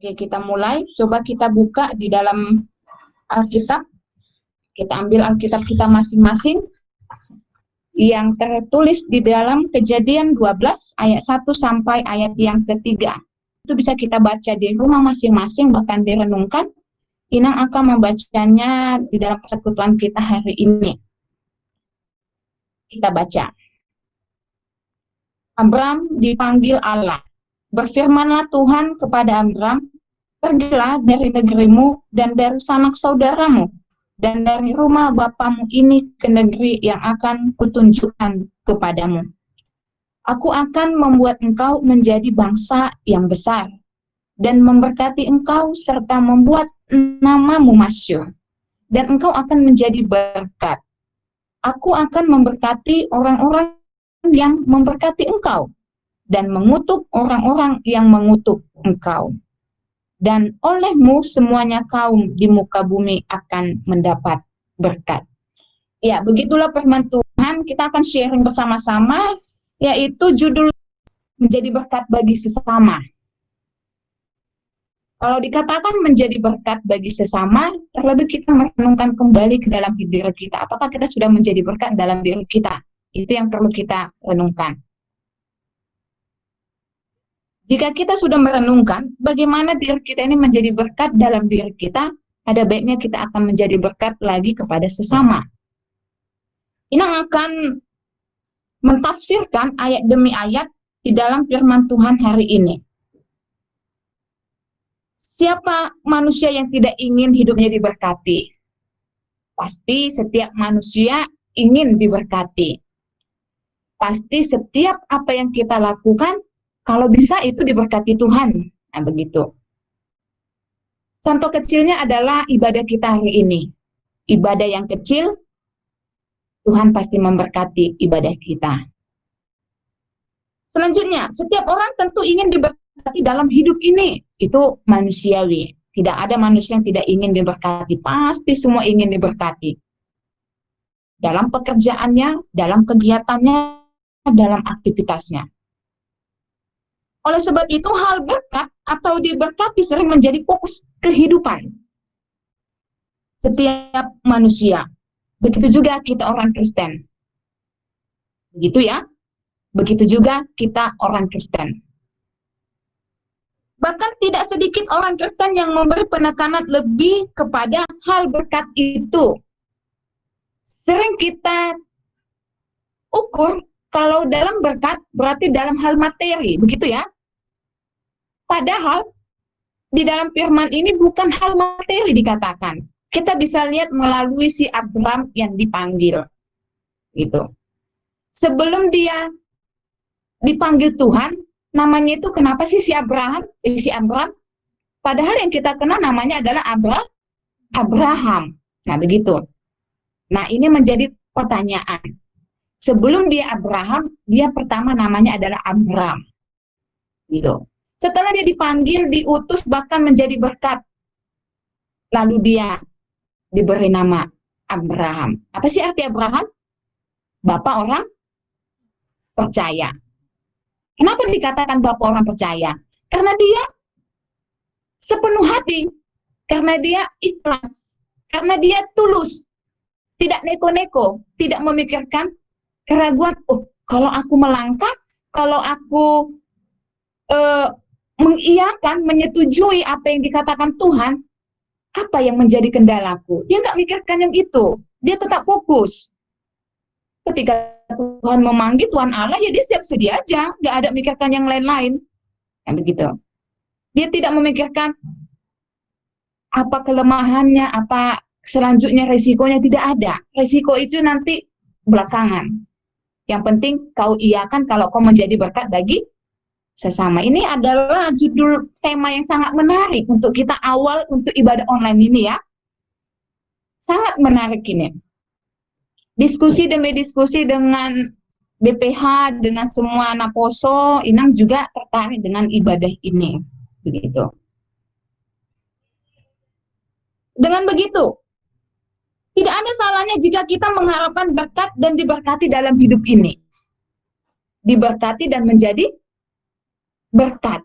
Oke, kita mulai. Coba kita buka di dalam Alkitab. Kita ambil Alkitab kita masing-masing yang tertulis di dalam Kejadian 12 ayat 1 sampai ayat yang ketiga. Itu bisa kita baca di rumah masing-masing, bahkan direnungkan. Inang akan membacanya di dalam persekutuan kita hari ini. Kita baca. Abram dipanggil Allah. Berfirmanlah Tuhan kepada Abram, pergilah dari negerimu dan dari sanak saudaramu dan dari rumah bapamu ini ke negeri yang akan kutunjukkan kepadamu. Aku akan membuat engkau menjadi bangsa yang besar dan memberkati engkau serta membuat namamu masyhur, dan engkau akan menjadi berkat. Aku akan memberkati orang-orang yang memberkati engkau dan mengutuk orang-orang yang mengutuk engkau. Dan olehmu semuanya kaum di muka bumi akan mendapat berkat. Ya, begitulah firman Tuhan. Kita akan sharing bersama-sama, yaitu judul menjadi berkat bagi sesama. Kalau dikatakan menjadi berkat bagi sesama, terlebih kita merenungkan kembali ke dalam diri kita. Apakah kita sudah menjadi berkat dalam diri kita? Itu yang perlu kita renungkan. Jika kita sudah merenungkan bagaimana diri kita ini menjadi berkat dalam diri kita, ada baiknya kita akan menjadi berkat lagi kepada sesama. Inang akan mentafsirkan ayat demi ayat di dalam firman Tuhan hari ini. Siapa manusia yang tidak ingin hidupnya diberkati? Pasti setiap manusia ingin diberkati. Pasti setiap apa yang kita lakukan, kalau bisa itu diberkati Tuhan. Nah, begitu. Contoh kecilnya adalah ibadah kita hari ini. Ibadah yang kecil, Tuhan pasti memberkati ibadah kita. Selanjutnya, setiap orang tentu ingin diberkati dalam hidup ini. Itu manusiawi. Tidak ada manusia yang tidak ingin diberkati. Pasti semua ingin diberkati. Dalam pekerjaannya, dalam kegiatannya, dalam aktivitasnya. Oleh sebab itu, hal berkat atau diberkati sering menjadi fokus kehidupan setiap manusia. Begitu juga kita orang Kristen. Begitu ya. Begitu juga kita orang Kristen. Bahkan tidak sedikit orang Kristen yang memberi penekanan lebih kepada hal berkat itu. Sering kita ukur kalau dalam berkat berarti dalam hal materi, begitu ya. Padahal di dalam firman ini bukan hal materi dikatakan. Kita bisa lihat melalui si Abram yang dipanggil. Gitu. Sebelum dia dipanggil Tuhan, namanya itu kenapa sih si Abraham? Si Abram? Padahal yang kita kenal namanya adalah Abraham. Nah, begitu. Nah, ini menjadi pertanyaan. Sebelum dia Abraham, dia pertama namanya adalah Abram. Gitu. Setelah dia dipanggil, diutus, bahkan menjadi berkat. Lalu dia diberi nama Abraham. Apa sih arti Abraham? Bapak orang percaya. Kenapa dikatakan bapak orang percaya? Karena dia sepenuh hati. Karena dia ikhlas. Karena dia tulus. Tidak neko-neko. Tidak memikirkan keraguan. Oh, kalau aku melangkah, kalau aku mengiyakan, menyetujui apa yang dikatakan Tuhan, apa yang menjadi kendalaku? Dia nggak mikirkan yang itu. Dia tetap fokus. Ketika Tuhan memanggil, Tuhan Allah, ya dia siap sedia aja. Nggak ada mikirkan yang lain-lain. Nah, begitu. Dia tidak memikirkan apa kelemahannya, apa selanjutnya resikonya, tidak ada. Resiko itu nanti belakangan. Yang penting kau iyakan kalau kau menjadi berkat bagi sesama. Ini adalah judul tema yang sangat menarik untuk kita awal untuk ibadah online ini ya. Sangat menarik ini. Diskusi demi diskusi dengan BPH, dengan semua anak poso, Inang juga tertarik dengan ibadah ini. Begitu. Dengan begitu, tidak ada salahnya jika kita mengharapkan berkat dan diberkati dalam hidup ini. Diberkati dan menjadi berkat.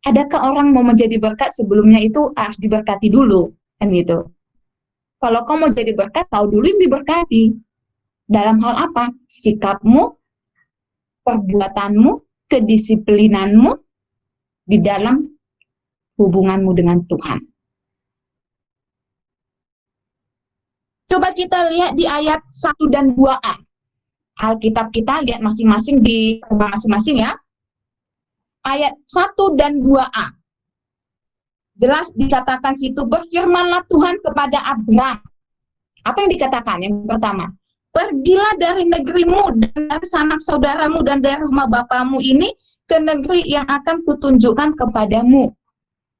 Adakah orang mau menjadi berkat sebelumnya itu harus diberkati dulu, kan gitu. Kalau kau mau jadi berkat, kau dulu yang diberkati. Dalam hal apa? Sikapmu, perbuatanmu, kedisiplinanmu di dalam hubunganmu dengan Tuhan. Coba kita lihat di ayat 1 dan 2a. Alkitab kita lihat masing-masing di rumah masing-masing ya. Ayat 1 dan 2a. Jelas dikatakan situ, berfirmanlah Tuhan kepada Abraham. Apa yang dikatakan? Yang pertama, pergilah dari negerimu dan dari sanak saudaramu dan dari rumah bapamu ini ke negeri yang akan kutunjukkan kepadamu.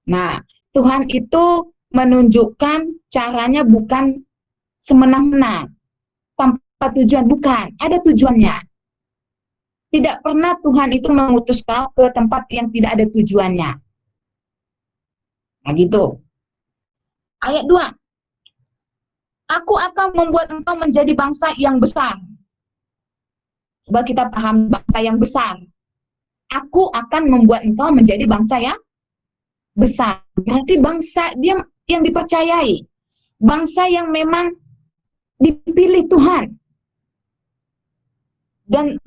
Nah, Tuhan itu menunjukkan caranya bukan semena-mena, tanpa tujuan, bukan, ada tujuannya. Tidak pernah Tuhan itu mengutus kau ke tempat yang tidak ada tujuannya. Nah gitu. Ayat 2. Aku akan membuat engkau menjadi bangsa yang besar. Coba kita paham bangsa yang besar. Aku akan membuat engkau menjadi bangsa yang besar. Berarti bangsa dia yang dipercayai. Bangsa yang memang dipilih Tuhan. Dan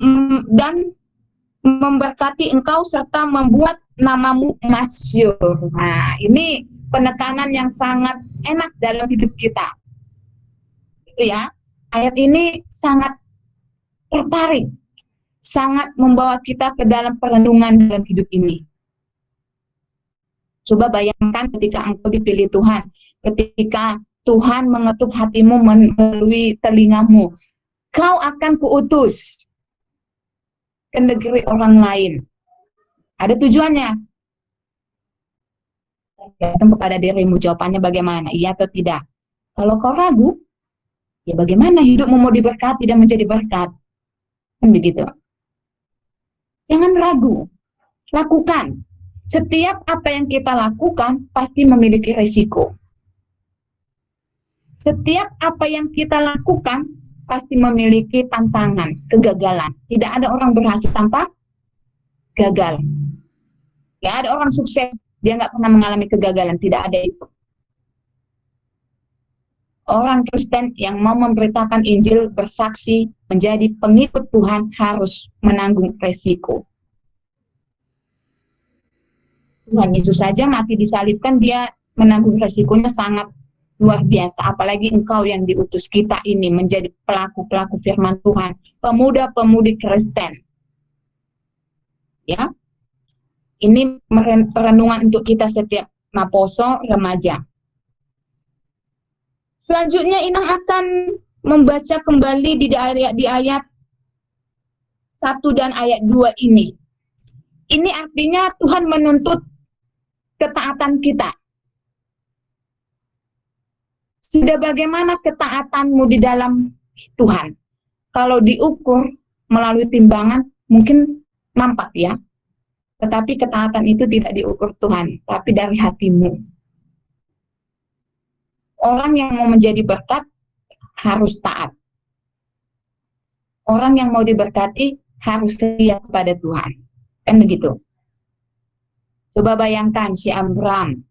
memberkati engkau serta membuat namamu masyhur. Nah, ini penekanan yang sangat enak dalam hidup kita. Itu ya. Ayat ini sangat tertarik, sangat membawa kita ke dalam perenungan dalam hidup ini. Coba bayangkan ketika engkau dipilih Tuhan, ketika Tuhan mengetuk hatimu melalui telingamu, kau akan kuutus ke negeri orang lain. Ada tujuannya. Tergantung kepada dirimu, jawabannya bagaimana, iya atau tidak. Kalau kau ragu, ya bagaimana hidupmu mau diberkati dan menjadi berkat? Kan begitu. Jangan ragu, lakukan. Setiap apa yang kita lakukan pasti memiliki resiko. Setiap apa yang kita lakukan pasti memiliki tantangan, kegagalan. Tidak ada orang berhasil tanpa gagal. Tidak ada orang sukses, dia nggak pernah mengalami kegagalan. Tidak ada itu. Orang Kristen yang mau memberitakan Injil, bersaksi, menjadi pengikut Tuhan harus menanggung resiko. Tuhan Yesus saja mati disalibkan, dia menanggung resikonya sangat luar biasa. Apalagi engkau yang diutus kita ini menjadi pelaku-pelaku firman Tuhan, pemuda-pemudi Kristen. Ya, ini perenungan untuk kita setiap Naposo remaja. Selanjutnya Inang akan membaca kembali di ayat 1 dan ayat 2 ini. Ini artinya Tuhan menuntut ketaatan kita. Sudah bagaimana ketaatanmu di dalam Tuhan? Kalau diukur melalui timbangan mungkin nampak ya. Tetapi ketaatan itu tidak diukur Tuhan, tapi dari hatimu. Orang yang mau menjadi berkat harus taat. Orang yang mau diberkati harus setia kepada Tuhan. Kan begitu. Coba bayangkan si Abraham.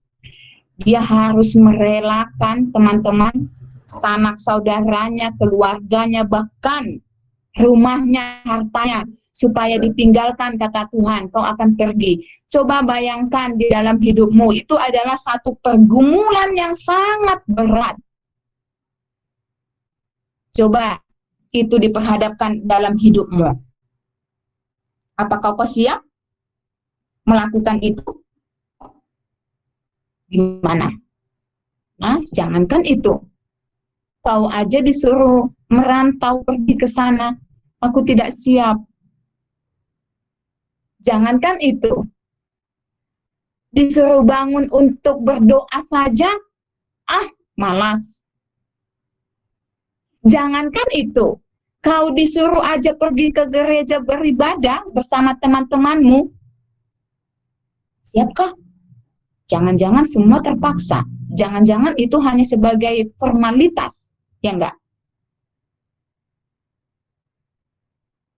Dia harus merelakan teman-teman, sanak saudaranya, keluarganya, bahkan rumahnya, hartanya, supaya ditinggalkan, kata Tuhan, kau akan pergi. Coba bayangkan di dalam hidupmu, itu adalah satu pergumulan yang sangat berat. Coba itu diperhadapkan dalam hidupmu. Apakah kau siap melakukan itu? Gimana? Nah, jangankan itu. Kau aja disuruh merantau pergi ke sana, aku tidak siap. Jangankan itu. Disuruh bangun untuk berdoa saja, malas. Jangankan itu. Kau disuruh aja pergi ke gereja beribadah bersama teman-temanmu. Siapkah? Jangan-jangan semua terpaksa. Jangan-jangan itu hanya sebagai formalitas. Ya enggak?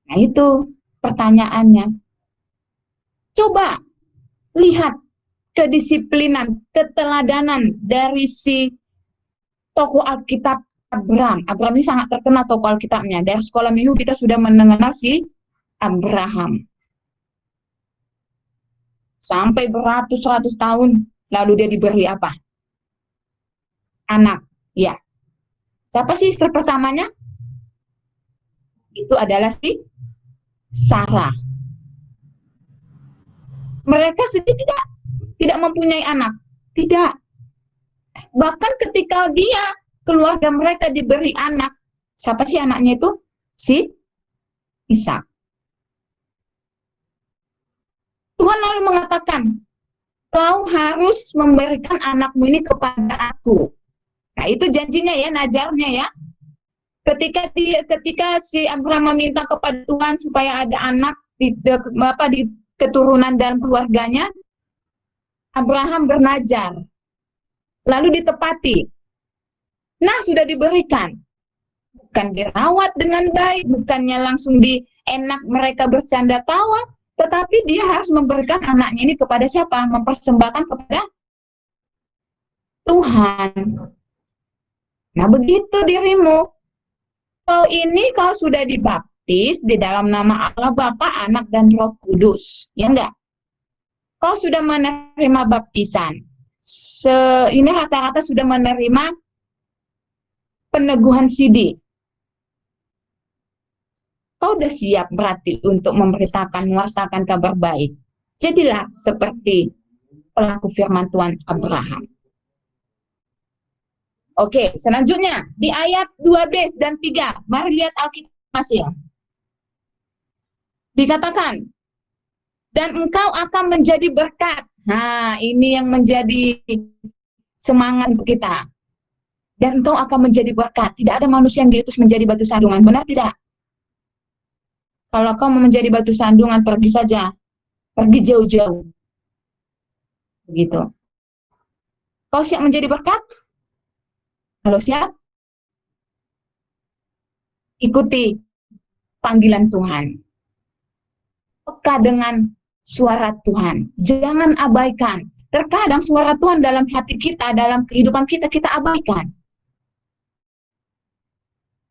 Nah itu pertanyaannya. Coba lihat kedisiplinan, keteladanan dari si tokoh Alkitab Abraham. Abraham ini sangat terkenal tokoh Alkitabnya. Dari sekolah minggu kita sudah mengenal si Abraham. Sampai beratus-ratus tahun, lalu dia diberi apa? Anak. Ya. Siapa sih istri pertamanya? Itu adalah si Sarah. Mereka sendiri tidak mempunyai anak. Tidak. Bahkan ketika keluarga mereka diberi anak, siapa sih anaknya itu? Si Ishak. Tuhan lalu mengatakan, kau harus memberikan anakmu ini kepada aku. Nah, itu janjinya ya, najarnya ya. Ketika si Abraham meminta kepada Tuhan supaya ada anak di keturunan dan keluarganya, Abraham bernajar. Lalu ditepati. Nah, sudah diberikan. Bukan dirawat dengan baik, bukannya langsung enak mereka bercanda tawa, tetapi dia harus memberikan anaknya ini kepada siapa? Mempersembahkan kepada Tuhan. Nah, begitu dirimu. Kau sudah dibaptis di dalam nama Allah Bapa, Anak, dan Roh Kudus. Ya enggak? Kau sudah menerima baptisan. Ini rata-rata sudah menerima peneguhan sidi. Kau udah siap berarti untuk memberitakan, mewartakan kabar baik. Jadilah seperti pelaku firman Tuhan Abraham. Oke, selanjutnya di ayat 2b dan 3. Mari lihat Alkitab masing. Dikatakan, dan engkau akan menjadi berkat. Nah, ini yang menjadi semangat untuk kita. Dan engkau akan menjadi berkat. Tidak ada manusia yang diutus menjadi batu sandungan. Benar tidak? Kalau kau mau menjadi batu sandungan, pergi saja. Pergi jauh-jauh. Begitu. Kau siap menjadi berkat? Kalau siap, ikuti panggilan Tuhan. Peka dengan suara Tuhan. Jangan abaikan. Terkadang suara Tuhan dalam hati kita, dalam kehidupan kita, kita abaikan.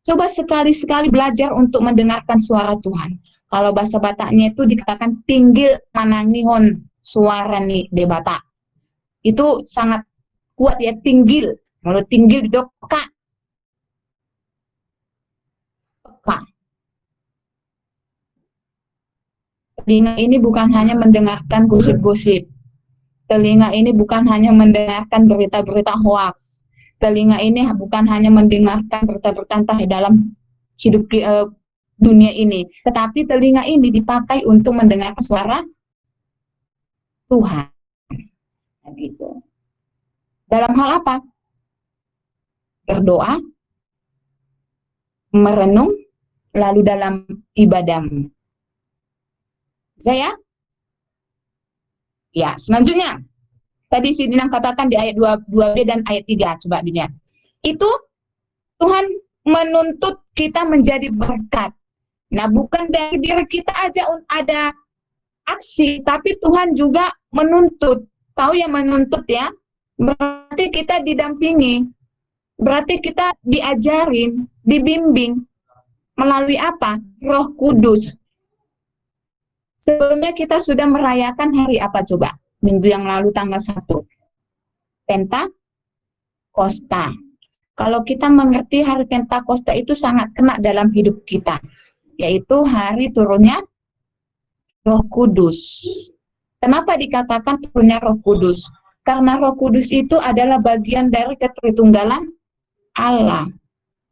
Coba sekali-sekali belajar untuk mendengarkan suara Tuhan. Kalau bahasa Bataknya itu dikatakan tinggil manangihon suara ni de Batak. Itu sangat kuat ya, tinggil. Kalau tinggil dok peka. Peka. Telinga ini bukan hanya mendengarkan gosip-gosip. Telinga ini bukan hanya mendengarkan berita-berita hoaks. Telinga ini bukan hanya mendengarkan berita-berita dalam hidup dunia ini. Tetapi telinga ini dipakai untuk mendengar suara Tuhan. Gitu. Dalam hal apa? Berdoa, merenung, lalu dalam ibadahmu. Saya? Ya, selanjutnya. Tadi si Dinang katakan di ayat 2b dan ayat 3. Coba dilihat. Itu Tuhan menuntut kita menjadi berkat. Nah, bukan dari diri kita aja ada aksi, tapi Tuhan juga menuntut. Tahu yang menuntut ya? Berarti kita didampingi. Berarti kita diajarin, dibimbing. Melalui apa? Roh Kudus. Sebelumnya kita sudah merayakan hari apa coba? Minggu yang lalu tanggal 1. Pentakosta. Kalau kita mengerti hari Pentakosta itu sangat kena dalam hidup kita. Yaitu hari turunnya Roh Kudus. Kenapa dikatakan turunnya Roh Kudus? Karena Roh Kudus itu adalah bagian dari ketritunggalan Allah.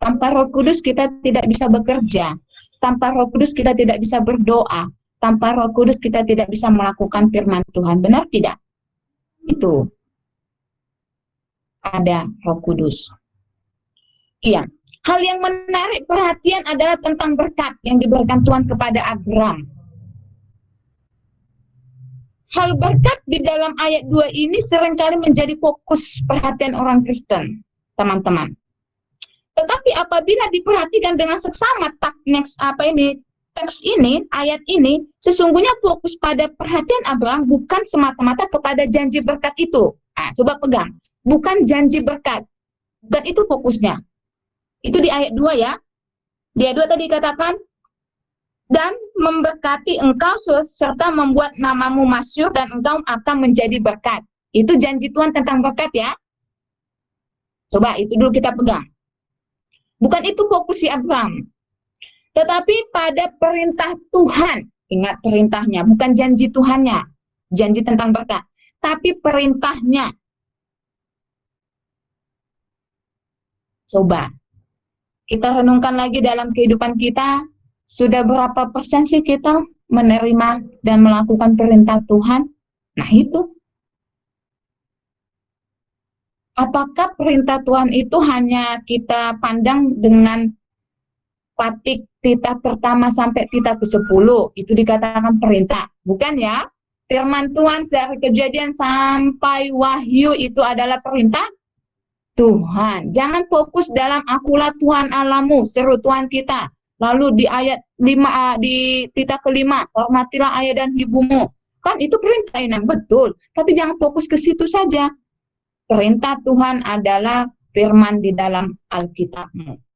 Tanpa Roh Kudus kita tidak bisa bekerja. Tanpa Roh Kudus kita tidak bisa berdoa. Tanpa Roh Kudus kita tidak bisa melakukan firman Tuhan. Benar tidak? Itu. Ada Roh Kudus. Iya. Hal yang menarik perhatian adalah tentang berkat yang diberikan Tuhan kepada Abraham. Hal berkat di dalam ayat 2 ini seringkali menjadi fokus perhatian orang Kristen, teman-teman. Tetapi apabila diperhatikan dengan seksama, teks ini, ayat ini, sesungguhnya fokus pada perhatian Abraham bukan semata-mata kepada janji berkat itu. Nah, coba pegang. Bukan janji berkat. Bukan itu fokusnya. Itu di ayat 2 ya. Di ayat 2 tadi katakan, dan memberkati engkau serta membuat namamu masyhur dan engkau akan menjadi berkat. Itu janji Tuhan tentang berkat ya. Coba itu dulu kita pegang. Bukan itu fokus si Abraham. Tetapi pada perintah Tuhan. Ingat perintahnya, bukan janji Tuhannya. Janji tentang berkat. Tapi perintahnya. Coba. Kita renungkan lagi dalam kehidupan kita. Sudah berapa persen sih kita menerima dan melakukan perintah Tuhan? Nah itu. Apakah perintah Tuhan itu hanya kita pandang dengan patik titah pertama sampai titah ke-10? Itu dikatakan perintah. Bukan ya? Firman Tuhan dari Kejadian sampai Wahyu itu adalah perintah Tuhan. Jangan fokus dalam akulah Tuhan Allahmu, seru Tuhan kita. Lalu di ayat 5, di titah ke-5, hormatilah ayah dan ibumu. Kan itu perintah yang betul. Tapi jangan fokus ke situ saja. Perintah Tuhan adalah firman di dalam Alkitabmu.